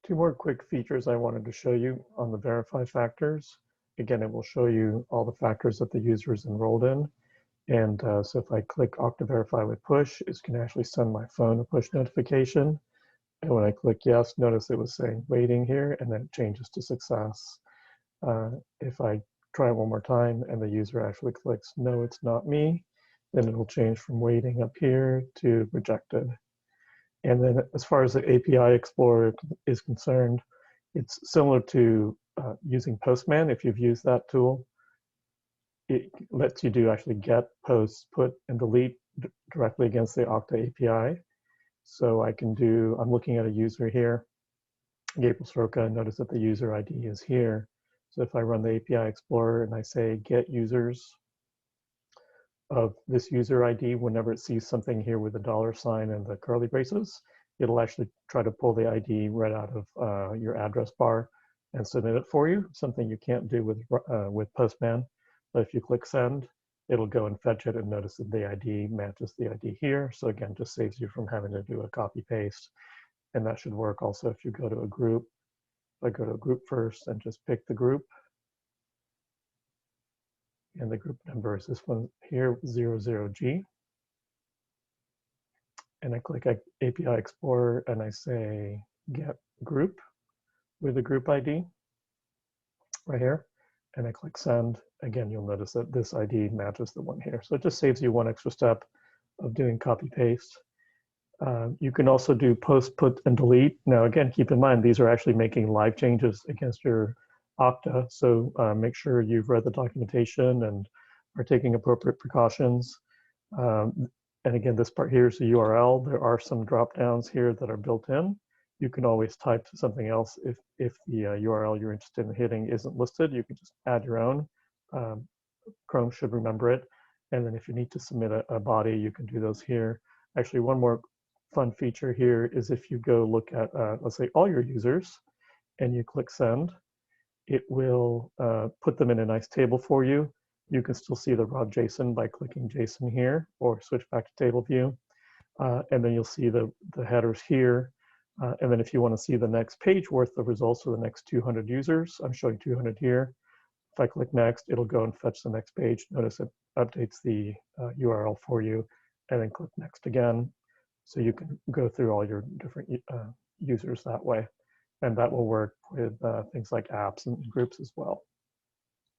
Two more quick features I wanted to show you on the verify factors. Again, it will show you all the factors that the user is enrolled in. And so if I click Okta Verify with push, it's going to actually send my phone a push notification. And when I click yes, notice it was saying waiting here, and then it changes to success. If I try it one more time and the user actually clicks no, it's not me, then it'll change from waiting up here to rejected. And then as far as the API Explorer is concerned, it's similar to using Postman. If you've used that tool, it lets you do actually get, post, put, and delete directly against the Okta API. So I can do, I'm looking at a user here, Gabriel Soroka, and notice that the user ID is here. So if I run the API Explorer and I say get users of this user ID, whenever it sees something here with a $sign and the curly braces, it'll actually try to pull the ID right out of your address bar and submit it for you, something you can't do with Postman. But if you click send, it'll go and fetch it and notice that the ID matches the ID here. So again, just saves you from having to do a copy paste. And that should work also if you go to a group. If I go to a group first and just pick the group, and the group number is this one here, 00G. And I click API Explorer and I say get group with the group ID right here. And I click send. Again, you'll notice that this ID matches the one here. So it just saves you one extra step of doing copy paste. You can also do post, put, and delete. Now, again, keep in mind, these are actually making live changes against your Okta. So make sure you've read the documentation and are taking appropriate precautions. And again, this part here is the URL. There are some drop downs here that are built in. You can always type to something else if the URL you're interested in hitting isn't listed. You can just add your own. Chrome should remember it. And then if you need to submit a body, you can do those here. Actually, one more fun feature here is if you go look at, let's say, all your users, and you click send, it will put them in a nice table for you. You can still see the raw JSON by clicking JSON here, or switch back to table view. And then you'll see the headers here. And then if you want to see the next page worth of results for the next 200 users, I'm showing 200 here. If I click next, it'll go and fetch the next page. Notice it updates the URL for you, and then click next again. So you can go through all your different users that way. And that will work with things like apps and groups as well.